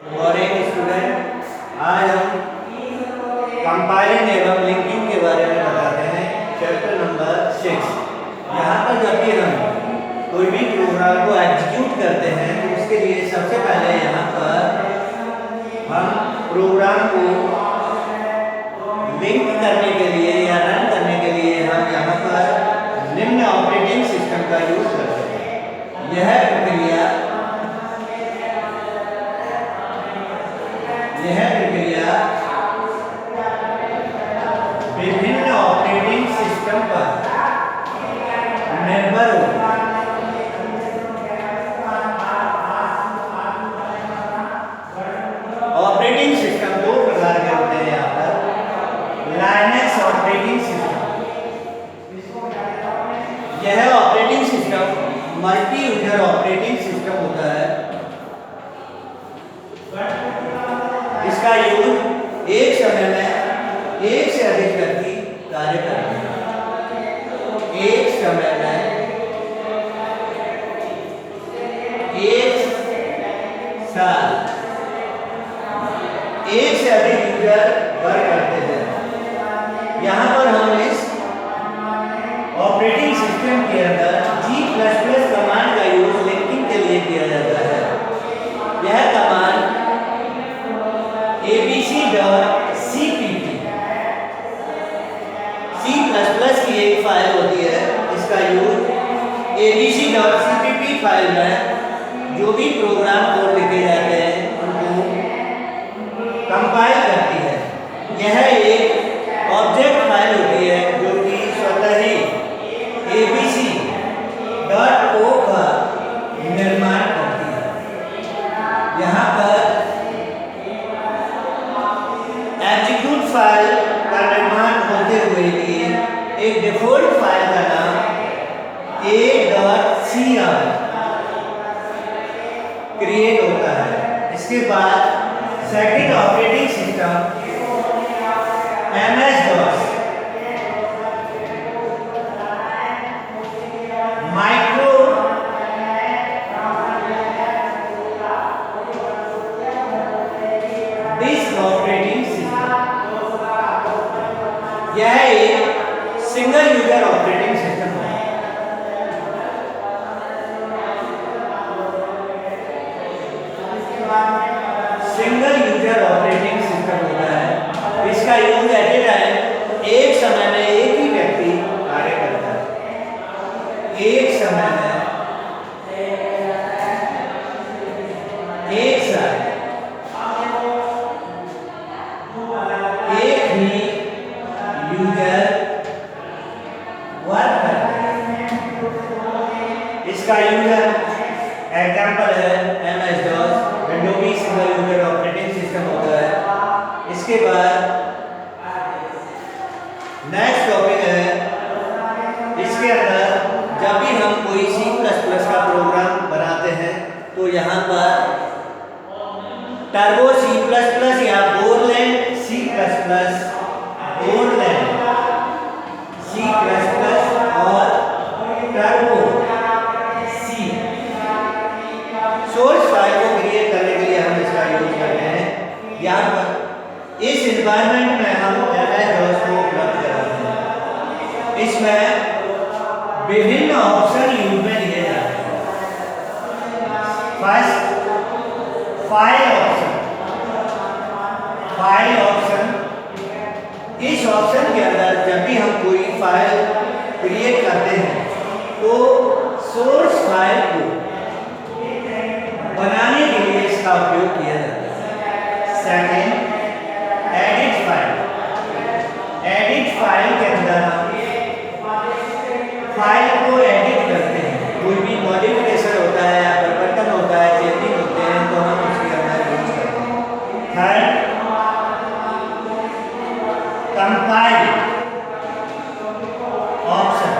Morning student, आज हम compiling एवं लिंकिंग के बारे में बताते हैं। Chapter number 6। यहाँ पर जब भी हम कोई भी प्रोग्राम को एग्जीक्यूट करते हैं तो उसके लिए सबसे पहले यहाँ पर हम प्रोग्राम को लिंक करने के लिए या रन करने के लिए हम यहाँ पर निम्न ऑपरेटिंग सिस्टम का यूज करते हैं। यह प्रक्रिया विभिन्न ऑपरेटिंग सिस्टम पर निर्भर होती है। ऑपरेटिंग सिस्टम दो प्रकार के होते हैं यहाँ पर। लाइनक्स ऑपरेटिंग सिस्टम, यह operating system multi user operating system होता है। इसका यूज एक समय में एक से अधिक व्यक्ति कार्य करते हैं। एक समय में एक साथ एक से अधिक यूजर वर्क करते हैं। यहाँ पर हम इस ऑपरेटिंग सिस्टम के अंदर G++ कमांड का यूज लिंकिंग के लिए किया जाता है। यह कमांड abc.cpp C++ की एक फाइल होती है। इसका यूज abc.cpp फाइल में जो भी प्रोग्राम कोड लिखे जाते हैं उनको कंपाइल करती है। यह एक ऑब्जेक्ट फाइल होती है जो कि स्वतः ही abc.o का निर्माण करती है। यहाँ पर एग्जीक्यूट फाइल का निर्माण होते हुए भी एक डिफॉल्ट फाइल का नाम a.cr क्रिएट होता है। इसके बाद second operating system MS-DOS micro disk operating system, यह एक सिंगल यूजर ऑपरेटिंग सिस्टम है। सिंगल यूजर ऑपरेटिंग सिस्टम होता है। इसका यूज एट ए टाइम एक समय में एक ही व्यक्ति कार्य करता है। एक समय में एक साथ एक ही यूजर वर्क करता है। इसका यूजर एग्जांपल है MS-DOS, विंडो भी सिंगल यूजर ऑपरेटिंग सिस्टम होता है। इसके बाद नेक्स्ट टॉपिक है, इसके अंदर जब भी हम कोई C++ का प्रोग्राम बनाते हैं तो यहाँ पर टर्बो C++ या गोरलैंड C++, गोरलैंड C++ और टर्बो C सोर्स फाइल को क्रिएट करने के लिए हम इसका यूज करते हैं। यहाँ पर इस एनवायरनमेंट में हम MS-DOS को उपलब्ध कराते हैं। इसमें विभिन्न ऑप्शन यूज में लिए जाते हैं। First, file option. File option, इस ऑप्शन के अंदर जब भी हम कोई फाइल क्रिएट करते हैं तो सोर्स फाइल को बनाने के लिए इसका उपयोग किया जाता है। Second, edit file. Edit file के अंदर हम फाइल को एडिट करते हैं। कोई भी मॉडिफिकेशन होता है या परिवर्तन होता है, चेंजिंग होते हैं तो हम उसके अंदर यूज करते हैं। Third, compile option.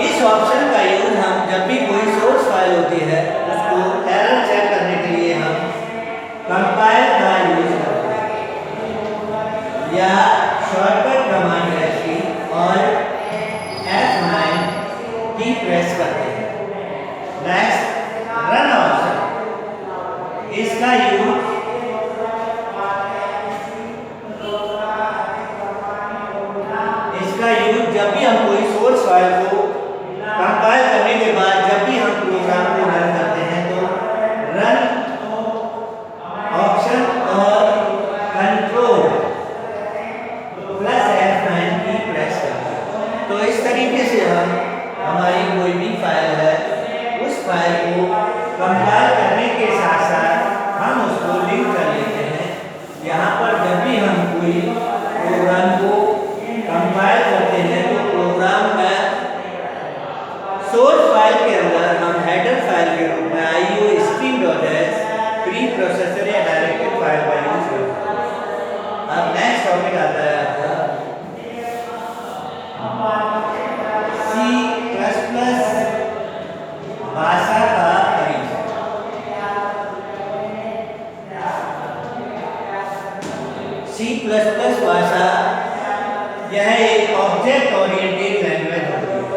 इस ऑप्शन का यूज हम जब भी कोई सोर्स फाइल होती है उसको एरर चेक करने के लिए हम कंपाइल का यूज करते हैं। या शॉर्टकट कमांड रहती और इसका यूज जब भी हम कोई सोर्स फाइल को कंपाइल करने के बाद जब भी हम प्रोग्राम को रन करते हैं तो रन ऑप्शन और कंट्रोल प्लस F9 की प्रेस करते हैं। तो इस तरीके से हम हमारी कोई भी फाइल है उस फाइल को कंपाइल करने के साथ साथ हम उसको लिंक कर लेते हैं। यहाँ पर जब भी हम कोई प्रोग्राम को कंपाइल करते हैं तो प्रोग्राम में सोर्स फाइल के अंदर हम हेडर फाइल के रूप में IOStream.h प्री प्रोसेसर या डायरेक्टेड फाइल का यूज करते हैं। अब नेक्स्ट टॉपिक आता है आपका C++ भाषा का परिचय। C++ भाषा यह एक ऑब्जेक्ट ओरिएंटेड लैंग्वेज होती है।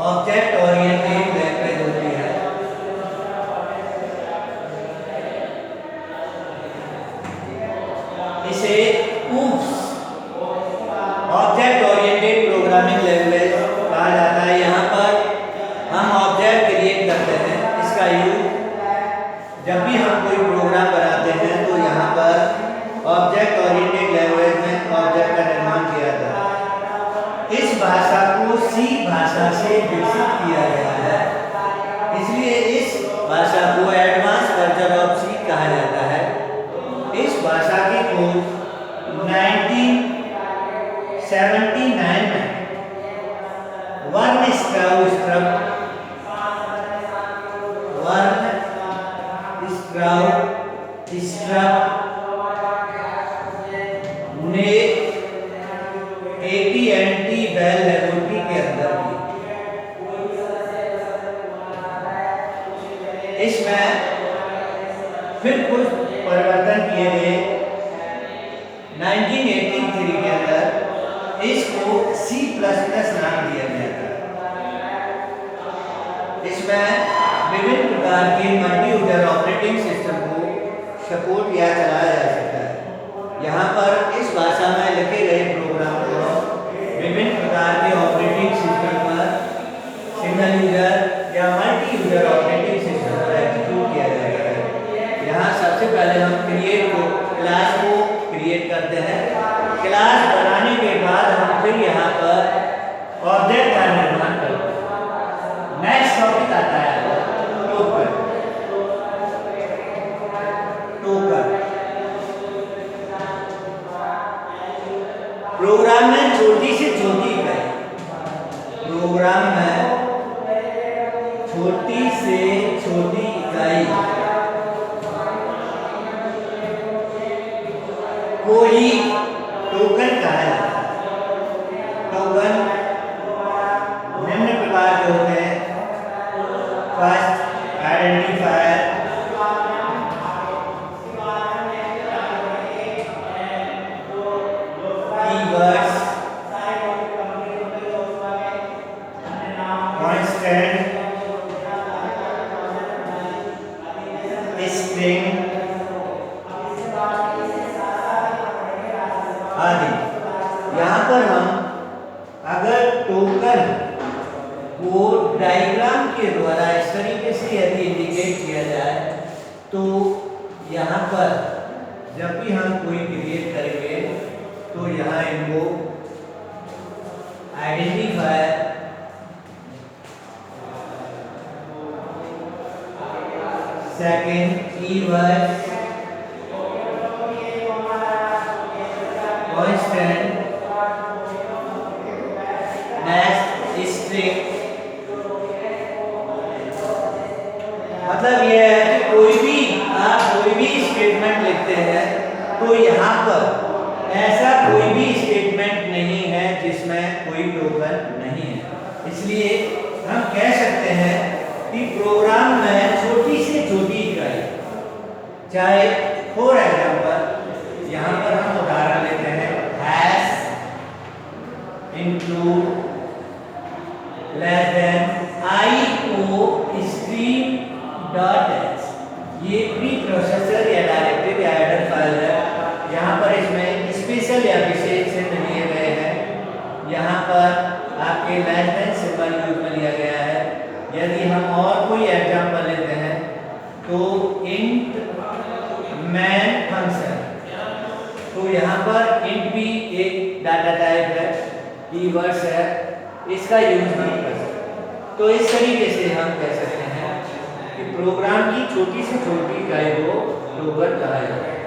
ऑब्जेक्ट ओरिएंटेड लैंग्वेज होती है। इसे OOPS object oriented programming language कहा जाता है। यहाँ पर हम ऑब्जेक्ट क्रिएट करते हैं। इसका यूज जब भी हम कोई प्रोग्राम बनाते हैं तो यहाँ पर ऑब्जेक्ट ओरिएंटेड लैंग्वेज में ऑब्जेक्ट का निर्माण किया जाता है। इस भाषा को C भाषा से विकसित किया गया है, इसलिए इस भाषा को एडवांस वर्जन ऑफ C कहा जाता है। इस भाषा की खोज 1979 में वर्न स्ट्राउस ने AT&T बेल लेबोरेटरी के अंदर की। इसमें फिर कुछ परिवर्तन किए गए। 1983 के अंदर इसको C++ नाम दिया गया था। इसमें विभिन्न प्रकार के मल्टी यूजर ऑपरेटिंग सिस्टम को सपोर्ट या चलाया जा सकता है। यहाँ पर इस भाषा में लिखे गए प्रोग्राम को विभिन्न प्रकार के ऑपरेटिंग सिस्टम पर सिंगल यूजर या मल्टी यूजर ऑपरेटिंग सिस्टम पर एग्जीक्यूट किया जाएगा। यहाँ सबसे पहले हम क्लास को क्रिएट करते हैं। क्लास बनाने के बाद हम फिर यहाँ पर ऑब्जेक्ट का निर्माण करते हैं। नेक्स्ट टॉपिक आता है टोकन। प्रोग्राम में छोटी से छोटी इकाई, प्रोग्राम में छोटी से छोटी इकाई को ही टोकन कहा जाता है। टोकन निम्न प्रकार के होते हैं। First, identifier, keywords, constant, string आदि। यहाँ पर हम अगर टोकन को डायग्राम के द्वारा इस तरीके से यदि इंडिकेट किया जाए तो यहाँ पर जब भी हम कोई क्रिएट करेंगे तो यहाँ इनको identifier, second keyword, constant, next string. मतलब यह है कि आप कोई भी स्टेटमेंट लिखते हैं तो यहाँ पर ऐसा कोई भी स्टेटमेंट नहीं है जिसमें कोई टोकन नहीं है। इसलिए हम कह सकते हैं कि प्रोग्राम में छोटी से छोटी इकाई, चाहे फॉर एग्जाम्पल यहाँ पर हम उदाहरण लेते हैं hash, include, less than IOStream.h, ये प्री पर आपके लेस देन सिंबल यूज में लिया गया है। यदि हम और कोई एग्जांपल लेते हैं तो इंट मैन फंक्शन, तो यहाँ पर इंट भी एक डाटा टाइप है, कीवर्ड्स है, इसका यूज हम कर सकते हैं। तो इस तरीके से हम कह सकते हैं कि प्रोग्राम की छोटी से छोटी इकाई को फ्लोबट कहा जाता है।